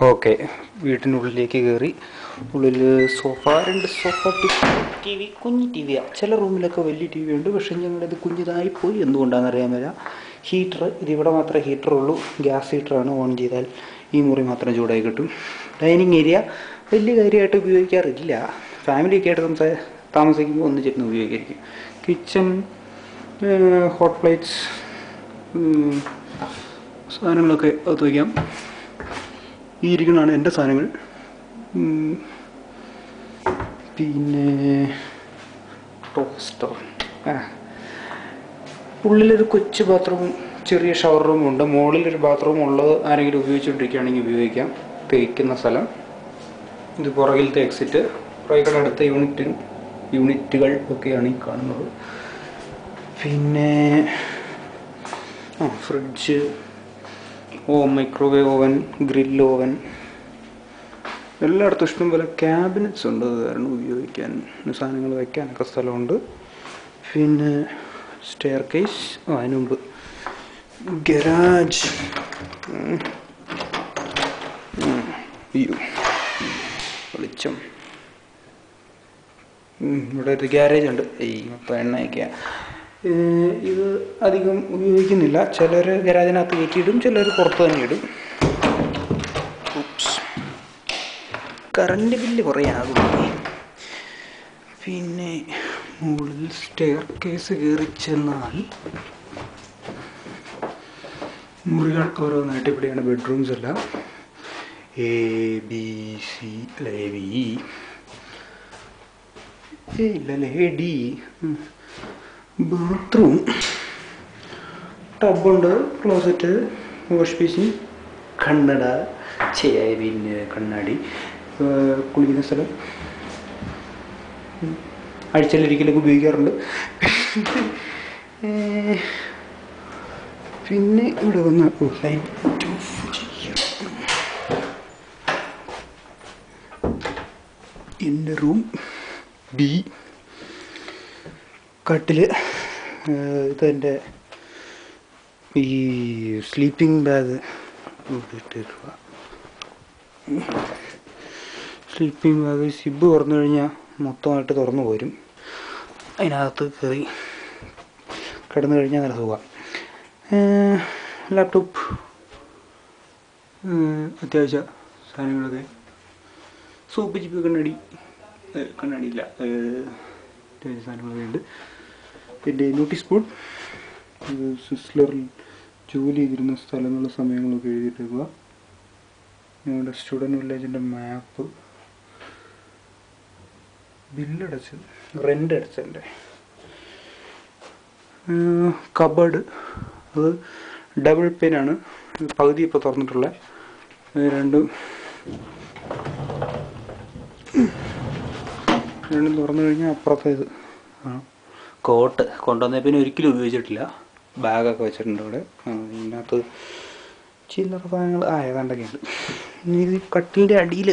Okay, വീട്ടിനുള്ളിലേക്ക് കയറി. ഉള്ളിൽ sofa, 2 sofa, T V, കുഞ്ഞ് ടി വിയാണ്. ചില റൂമിലൊക്കെ വലിയ ടി വി ഉണ്ട്, പക്ഷേ ഞങ്ങളുടെ ഇത് കുഞ്ഞിതായിപ്പോയി. എന്തുകൊണ്ടാണെന്ന് അറിയാൻ മേല. ഹീറ്റർ, ഇതിവിടെ മാത്രമേ ഹീറ്ററുള്ളൂ. ഗ്യാസ് ഹീറ്ററാണ്. ഓൺ ചെയ്താൽ ഈ മുറി മാത്രം ചൂടായി കിട്ടും. ഡൈനിങ് ഏരിയ വലിയ കാര്യമായിട്ട് ഉപയോഗിക്കാറില്ല. ഫാമിലിയൊക്കെ ആയിട്ട് താമസിക്കുമ്പോൾ ഒന്നിച്ചിരുന്ന് ഉപയോഗിക്കായിരിക്കും. കിച്ചൺ, ഹോട്ട് പ്ലേറ്റ്സ്, സാധനങ്ങളൊക്കെ അത് വയ്ക്കാം. ഈ ഇരിക്കുന്നതാണ് എൻ്റെ സാധനങ്ങൾ. പിന്നെ ടോസ്റ്റർ, ഉള്ളിലൊരു കൊച്ചു ബാത്റൂമും ചെറിയ ഷവർ റൂമും ഉണ്ട്. മുകളിലൊരു ബാത്റൂം ഉള്ളത് ആരെങ്കിലും ഉപയോഗിച്ചുകൊണ്ടിരിക്കുകയാണെങ്കിൽ ഉപയോഗിക്കാം. തേക്കുന്ന സ്ഥലം. ഇത് പുറകിലത്തെ എക്സിറ്റ്. പുറകിൽ അടുത്ത യൂണിറ്റുകൾ ഒക്കെയാണ് ഈ കാണുന്നത്. പിന്നെ fridge, microwave oven, grill oven, എല്ലായിടത്തും ഇഷ്ടം പോലെ ക്യാബിനറ്റ്സ് ഉണ്ട്. അത് കാരണം ഉപയോഗിക്കാൻ, സാധനങ്ങൾ വയ്ക്കാനൊക്കെ സ്ഥലമുണ്ട്. പിന്നെ സ്റ്റെയർ കേസ്, അതിന് മുമ്പ് ഗരാജ്, വെളിച്ചം. ഇവിടെ ഒരു ഗ്യാരേജ് ഉണ്ട്. മൊത്തം എണ്ണയൊക്കെയാണ്. ഇത് അധികം ഉപയോഗിക്കുന്നില്ല. ചിലർ ഗരാജിനകത്ത് കയറ്റിയിടും, ചിലർ പുറത്ത് തന്നെ ഇടും. കറണ്ട് ബില്ല് കുറേ ആകും. പിന്നെ മുകളിൽ സ്റ്റെയർ കേസ് കയറി ചെന്നാൽ മുറികൾ ഓരോന്നായിട്ട്. ഇവിടെയാണ് ബെഡ്റൂംസ് എല്ലാം. എ ബി സി അല്ല എ ബി ഇല്ലല്ലേ എ ഡി. ബാത്റൂം, ടബുണ്ട്, ക്ലോസറ്റ്, വാഷ് ബേസിൻ, കണ്ണട, പിന്നെ കണ്ണാടി, കുളിക്കുന്ന സ്ഥലം. ആഴ്ചയിലൊരിക്കലൊക്കെ ഉപയോഗിക്കാറുണ്ട്. പിന്നെ ഇവിടെ വന്ന് ലൈറ്റ് ഓഫ് ചെയ്യാം. എൻ്റെ റൂം ബി. കട്ടില്, ഇതെൻ്റെ ഈ സ്ലീപ്പിംഗ് ബാഗ് ഇട്ടിട്ടുള്ള സ്ലീപ്പിംഗ് ബാഗ്. സിബ് തുറന്നു കഴിഞ്ഞാൽ മൊത്തമായിട്ട് തുറന്നു പോരും. അതിനകത്ത് കയറി കിടന്നു കഴിഞ്ഞാൽ നല്ല സുഖമാണ്. ലാപ്ടോപ്പ്, അത്യാവശ്യ സാധനങ്ങളൊക്കെ. സോപ്പ്, ചിപ്പ്, കണ്ണാടിയില്ല, അത്യാവശ്യ സാധനങ്ങളൊക്കെ ഉണ്ട്. പിന്നെ നോട്ടീസ് ബോർഡ്, സ്വിറ്റ്സർലൻഡിൽ ജോലി ചെയ്തിരുന്ന സ്ഥലങ്ങളും സമയങ്ങളൊക്കെ എഴുതിയിട്ടേക്കുക. ഞങ്ങളുടെ സ്റ്റുഡൻറ്റ് വില്ലേജിൻ്റെ മാപ്പ്, ബില്ലടച്ചത്, റെൻ്റ് അടച്ചതിൻ്റെ. കബേർഡ്, അത് ഡബിൾ പെയിനാണ്. പകുതി ഇപ്പോൾ തുറന്നിട്ടുള്ള. രണ്ടും തുറന്നു കഴിഞ്ഞാൽ അപ്പുറത്തേത് കോട്ട് കൊണ്ടുവന്ന പിന്നെ ഒരിക്കലും ഉപയോഗിച്ചിട്ടില്ല. ബാഗൊക്കെ വെച്ചിട്ടുണ്ട് അവിടെ. ഇതിനകത്ത് ചില്ലറ സാധനങ്ങൾ ഏതാണ്ടൊക്കെ ഉണ്ട്. ഇനി ഇത് കട്ടിലിൻ്റെ അടിയിൽ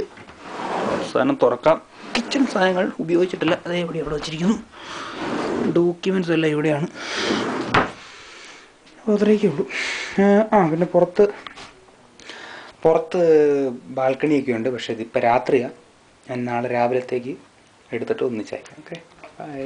സാധനം തുറക്കാം. കിച്ചൺ സാധനങ്ങൾ ഉപയോഗിച്ചിട്ടില്ല, അതേ ഇവിടെ വെച്ചിരിക്കുന്നു. ഡോക്യുമെൻറ്റ്സ് എല്ലാം ഇവിടെയാണ്. അത്രയൊക്കെ ഉള്ളൂ. പിന്നെ പുറത്ത് ബാൽക്കണിയൊക്കെ ഉണ്ട്. പക്ഷേ ഇതിപ്പോൾ രാത്രിയാണ്. ഞാൻ നാളെ രാവിലത്തേക്ക് എടുത്തിട്ട് ഒന്നിച്ചയക്കാം. Okay, by.